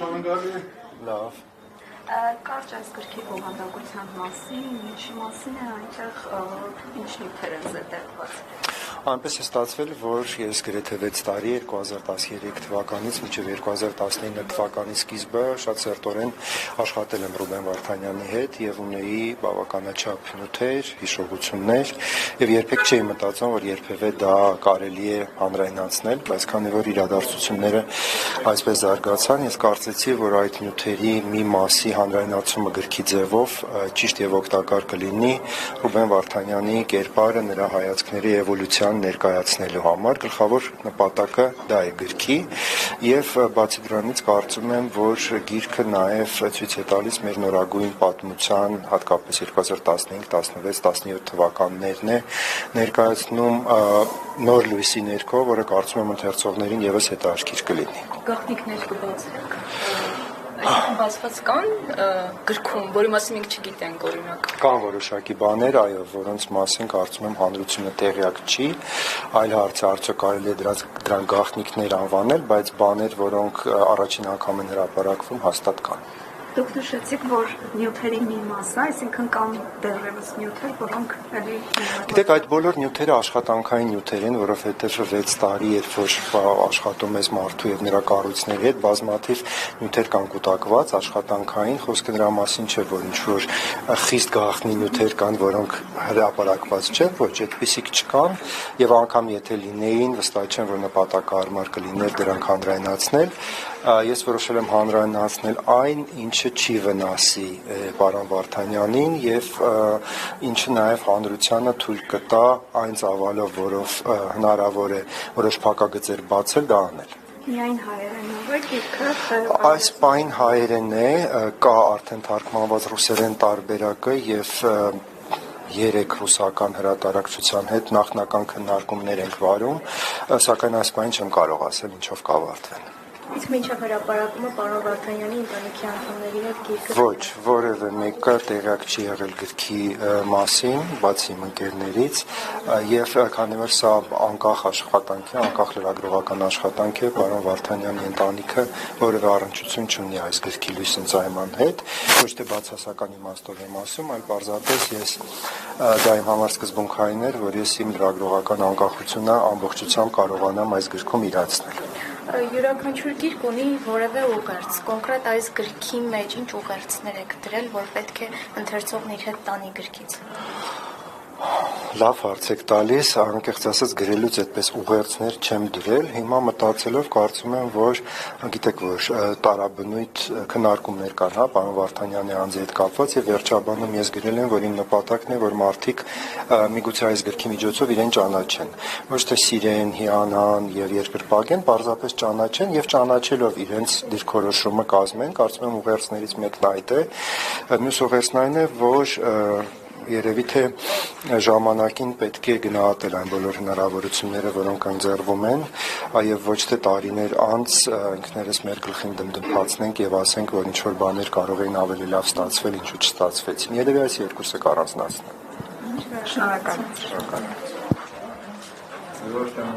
Շնորհակալ Լավ։ Կարճ այս գրքի բովանդակության մասին, ինչի մասին է այնտեղ ինչ նյութեր են զետեղված։ Այնպես է ստացվել, որ ես գրեթե 6 տարի 2013 թվականից մինչև 2019 թվականի սկիզբը շատ սերտորեն աշխատել եմ Ռուբեն Վարդանյանի հետ եւ ունեի բավականաչափ նյութեր, հիշողություններ եւ երբեք չէի մտածում, որ երբևէ դա կարելի է հանրայնացնել, բայց քանի որ իրադարձությունները այսպես զարգացան, ես կարծեցի, որ այդ նյութերի մի մասի հանրայնացումը գրքի ձևով ճիշտ եւ օգտակար կլինի Ռուբեն Վարդանյանի կերպարը, նրա հայացքների էվոլյուցիան ներկայացնելու համար գլխավոր նպատակը դա է գրքի եւ բացի դրանից կարծում եմ, որ գիրքը նաեւ ցույց է տալիս մեր նորագույն պատմության, հատկապես 2015, 16, 17 թվականներն է ներկայացնում նոր լույսի ներքո, որը կարծում եմ ընթերցողներին եւս հետաքրքիր կլինի։ Գաղտնիքներ կբացեք։ Այսինքն բացված կան գրքում, որի մասին մենք չգիտենք, օրինակ։ Կան որոշակի բաներ, այո, որոնց մասին կարծում եմ հանրությունը տեղյակ չի, այլ հարց է արդյոք կարելի է դրան գաղտնիքներ անվանել, բայց բաներ, որոնք առաջին անգամ են հրապարակվում, հաստատ կան։ Դուք նշեցիք, որ նյութերի մի մասը, այսինքն կան դեռևս նյութեր, որոնք էլի Գիտեք, այդ բոլոր նյութերը աշխատանքային նյութեր են, որովհետև 6 տարի, երբ որ աշխատում ես մարդու եւ նրա կառույցների հետ, բազմաթիվ նյութեր կան կուտակված, աշխատանքային, խոսքը նրա մասին չէ, որ ինչ-որ խիստ գաղտնի նյութեր կան, որոնք հրապարակված չեն, ոչ, այդպիսիք չկան, եւ անգամ եթե լինեին, վստահ չեմ, որ նպատակահարմար կլիներ դրանք հանրայնացնել, ես որոշել եմ հանրայնացնել այն, ինչը չի վնասի պարոն Վարդանյանին եւ ինչը նաեւ հանրությանը թույլ կտա այն ծավալով, որով հնարավոր է որոշ փակագծեր բացել, դա անել։ Միայն հայերենով է գիրքը։ Այս պայն հայերեն է, կա արդեն թարգմանված ռուսերեն տարբերակը եւ 3 ռուսական հրատարակչության հետ նախնական քննարկումներ ենք վարում, սակայն այս պայն չեմ կարող ասել ինչով կավարտվեն։ Իսկ մինչև հրապարակումը պարոն Վարդանյանի ընտանիքի անդամների հետ գիրքը Ոչ, որևէ մեկը տեղյակ չի եղել գրքի մասին, բացի իմ ընկերներից, եւ քանի որ սա անկախ աշխատանք է, անկախ լրագրողական աշխատանք է, պարոն Վարդանյանի ընտանիքը որևէ առնչություն չունի այս գրքի լույս ընծայման հետ, ոչ թե բացասական իմաստով եմ ասում, այլ պարզապես ես դա իմ համար սկզբունքային էր, որ ես իմ լրագրողական անկախությունը ամբողջությամբ կարողանամ այս գրքում իրացնել։ Յուրաքանչյուր գիրք ունի որևէ ուղերձ, կոնկրետ այս գրքի մեջ ինչ ուղերձներ եք դրել, որ պետք է ընթերցողն իր հետ տանի գրքից։ Լավ հարց եք տալիս, անկեղծ ասած գրելուց այդպես ուղերձներ չեմ դրել, հիմա մտածելով կարծում եմ, որ գիտեք, որ տարաբնույթ քննարկումներ կան, հա, պարոն Վարդանյանի անձի հետ կապված եւ վերջաբանում ես գրել եմ, որ իմ նպատակն է, որ մարդիկ միգուցե այս գրքի միջոցով իրեն ճանաչեն, ոչ թե սիրեն, հիանան եւ երկրպագեն, պարզապես ճանաչեն եւ ճանաչելով իրենց դիրքորոշումը կազմեն, կարծում եմ ուղերձներից մեկն այդ է, մյուս ուղերձն այն է, որ երևի թե ժամանակին պետք է գնահատել այն բոլոր հնարավորությունները, որոնք ընձեռվում են, այլ ոչ թե տարիներ անց ինքներս մեր գլխին դմդմացնենք եւ ասենք, որ ինչ որ բաներ կարող էին ավելի լավ ստացվել, ինչու չստացվեցին։ Երևի այս երկուսը կառանձնացնեմ։ Շնորհակալ։